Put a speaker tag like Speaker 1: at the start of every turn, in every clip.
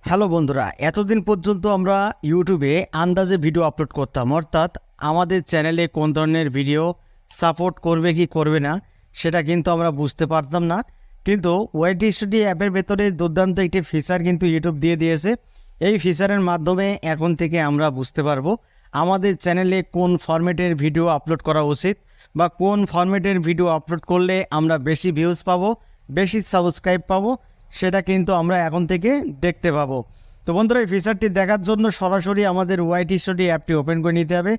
Speaker 1: Hello বন্ধুরা, এতদিন পর্যন্ত আমরা ইউটিউবে আন্দাজে ভিডিও আপলোড করতাম, অর্থাৎ আমাদের চ্যানেলে কোন ধরনের ভিডিও সাপোর্ট করবে কি করবে না সেটা কিন্তু আমরা বুঝতে পারতাম না। কিন্তু ওয়াইটি স্টুডিও অ্যাপের ভেতরে দুর্দান্ত একটি ফিচার কিন্তু ইউটিউব দিয়ে দিয়েছে। এই ফিচারের মাধ্যমে এখন থেকে আমরা বুঝতে পারবো আমাদের চ্যানেলে কোন ফরম্যাটের ভিডিও আপলোড করা উচিত বা কোন ফরম্যাটের ভিডিও আপলোড করলে আমরা বেশি ভিউজ পাবো, বেশি সাবস্ক্রাইব পাবো, সেটা কিন্তু আমরা এখন থেকে দেখতে পাবো। তো বন্ধুরা, এই ফিচারটি দেখার জন্য সরাসরি আমাদের ওয়াইটি স্টুডিও অ্যাপটি ওপেন করে নিতে হবে।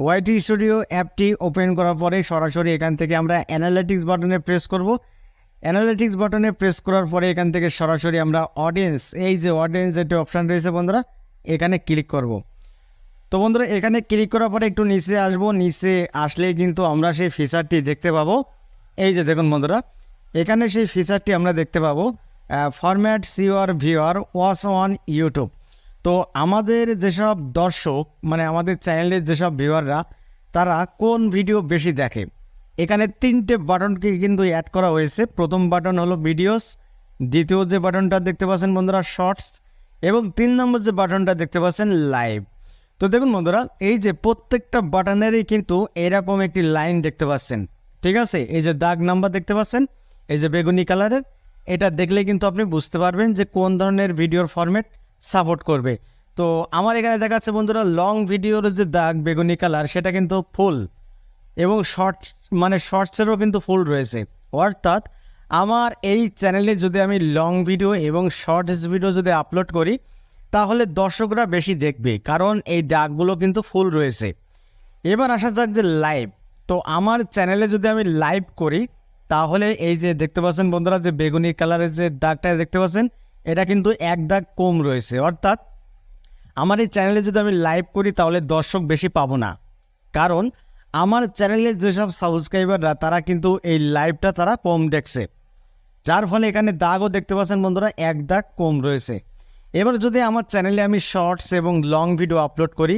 Speaker 1: ওয়াইটি স্টুডিও অ্যাপটি ওপেন করার পরে সরাসরি এখান থেকে আমরা অ্যানালিটিক্স বাটনে প্রেস করব। অ্যানালিটিক্স বাটনে প্রেস করার পরে এখান থেকে সরাসরি আমরা অডিয়েন্স, এই যে অডিয়েন্স একটা অপশান রয়েছে বন্ধুরা, এখানে ক্লিক করব। তো বন্ধুরা, এখানে ক্লিক করার পরে একটু নিচে আসবো। নিচে আসলেই কিন্তু আমরা সেই ফিচারটি দেখতে পাবো। এই যে দেখুন বন্ধুরা, এখানে সেই ফিচারটি আমরা দেখতে পাবো, formats your viewer watch on YouTube. তো আমাদের যেসব দর্শক, মানে আমাদের চ্যানেলের যেসব ভিউয়াররা, তারা কোন ভিডিও বেশি দেখে, এখানে তিনটে বাটনকে কিন্তু অ্যাড করা হয়েছে। প্রথম বাটন হলো ভিডিওস, দ্বিতীয় যে বাটনটা দেখতে পাচ্ছেন বন্ধুরা শর্টস, এবং 3 নম্বর যে বাটনটা দেখতে পাচ্ছেন লাইভ। তো দেখুন বন্ধুরা, এই যে প্রত্যেকটা বাটনেরই কিন্তু এরকম একটি লাইন দেখতে পাচ্ছেন, ঠিক আছে। এই যে দাগ নাম্বার দেখতে পাচ্ছেন, এই যে বেগুনি কালারের, এটা দেখলে কিন্তু আপনি বুঝতে পারবেন যে কোন ধরনের ভিডিওর ফরম্যাট সাপোর্ট করবে। তো আমার এখানে দেখাচ্ছে বন্ধুরা, লং ভিডিওর যে দাগ বেগুনি কালার সেটা কিন্তু ফুল, এবং শর্টস মানে শর্টসেরও কিন্তু ফুল রয়েছে। অর্থাৎ আমার এই চ্যানেলে যদি আমি লং ভিডিও এবং শর্টস ভিডিও যদি আপলোড করি, তাহলে দর্শকরা বেশি দেখবে, কারণ এই দাগগুলো কিন্তু ফুল রয়েছে। এবার আসা যাক যে লাইভ। তো আমার চ্যানেলে যদি আমি লাইভ করি, তাহলে এই যে দেখতে পাচ্ছেন বন্ধুরা, যে বেগুনি কালারের যে দাগটা দেখতে পাচ্ছেন, এটা কিন্তু এক দাগ কম রয়েছে। অর্থাৎ আমার এই চ্যানেলে যদি আমি লাইভ করি, তাহলে দর্শক বেশি পাবো না, কারণ আমার চ্যানেলের যেসব সাবস্ক্রাইবাররা, তারা কিন্তু এই লাইভটা তারা কম দেখছে, যার ফলে এখানে দাগও দেখতে পাচ্ছেন বন্ধুরা, এক দাগ কম রয়েছে। এবার যদি আমার চ্যানেলে আমি শর্টস এবং লং ভিডিও আপলোড করি,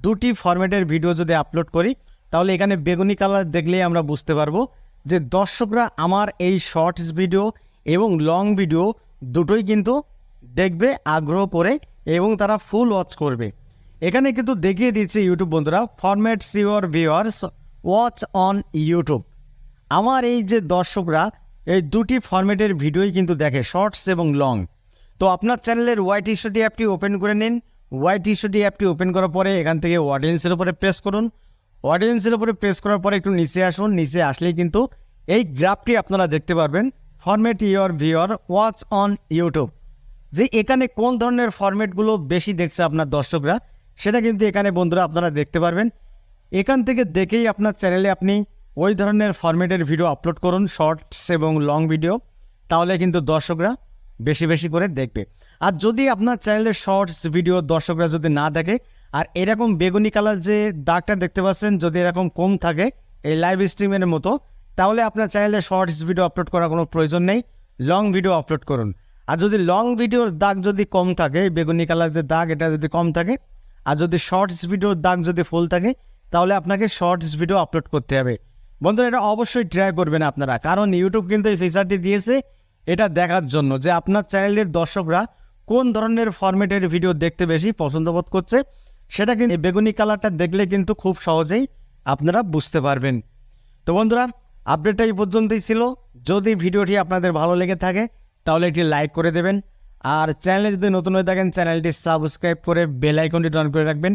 Speaker 1: দুটি ফরম্যাটের ভিডিও যদি আপলোড করি, তাহলে এখানে বেগুনি কালার দেখলেই আমরা বুঝতে পারবো যে দর্শকরা আমার এই শর্টস ভিডিও এবং লং ভিডিও দুটোই কিন্তু দেখবে আগ্রহ করে, এবং তারা ফুল ওয়াচ করবে। এখানে কিন্তু দেখিয়ে দিচ্ছে ইউটিউব বন্ধুরা, formats your viewers watch on YouTube. আমার এই যে দর্শকরা এই দুটি ফরম্যাটের ভিডিওই কিন্তু দেখে, শর্টস এবং লং। তো আপনার চ্যানেলের ওয়াইটি স্টুডিও অ্যাপটি ওপেন করে নিন। ওয়াইটি স্টুডিও অ্যাপটি ওপেন করার পরে এখান থেকে অডিয়েন্সের উপরে প্রেস করুন। অডিয়েন্সের উপরে প্রেস করার পরে একটু নিচে আসুন। নিচে আসলেই কিন্তু এই গ্রাফটি আপনারা দেখতে পারবেন, format your viewer watch on YouTube, যে এখানে কোন ধরনের ফরম্যাটগুলো বেশি দেখছে আপনার দর্শকরা, সেটা কিন্তু এখানে বন্ধুরা আপনারা দেখতে পারবেন। এখান থেকে দেখেই আপনার চ্যানেলে আপনি ওই ধরনের ফরম্যাটের ভিডিও আপলোড করুন, শর্টস এবং লং ভিডিও, তাহলে কিন্তু দর্শকরা বেশি বেশি করে দেখবে। আর যদি আপনার চ্যানেলের শর্টস ভিডিও দর্শকরা যদি না দেখে, আর এরকম বেগুনি কালার যে দাগটা দেখতে পাচ্ছেন, যদি এরকম কম থাকে এই লাইভ স্ট্রিমের মতো, তাহলে আপনার চ্যানেলে শর্টস ভিডিও আপলোড করার কোনো প্রয়োজন নেই, লং ভিডিও আপলোড করুন। আর যদি লং ভিডিওর দাগ যদি কম থাকে, বেগুনি কালার যে দাগ এটা যদি কম থাকে, আর যদি শর্টস ভিডিওর দাগ যদি ফুল থাকে, তাহলে আপনাকে শর্টস ভিডিও আপলোড করতে হবে। বন্ধুরা, এটা অবশ্যই ট্রাই করবেন আপনারা, কারণ ইউটিউব কিন্তু এই ফিচারটি দিয়েছে এটা দেখার জন্য যে আপনার চ্যানেলের দর্শকরা কোন ধরনের ফরম্যাটের ভিডিও দেখতে বেশি পছন্দ বোধ করছে, সেটা কিন্তু বেগুনি কালারটা দেখলে কিন্তু খুব সহজেই আপনারা বুঝতে পারবেন। তো বন্ধুরা, আপডেটটা এই পর্যন্তই ছিল। যদি ভিডিওটি আপনাদের ভালো লেগে থাকে, তাহলে একটি লাইক করে দেবেন, আর চ্যানেলে যদি নতুন হয়ে থাকেন, চ্যানেলটি সাবস্ক্রাইব করে বেল আইকনটি অন করে রাখবেন,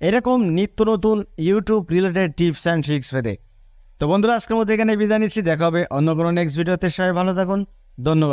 Speaker 1: এরকম নিত্য নতুন YouTube related tips and tricks পেতে। তো বন্ধুরা, আজকের মধ্যে এখানে বিদায় নিচ্ছি। দেখা হবে অন্য কোনো নেক্সট ভিডিওতে। সবাই ভালো থাকুন, ধন্যবাদ।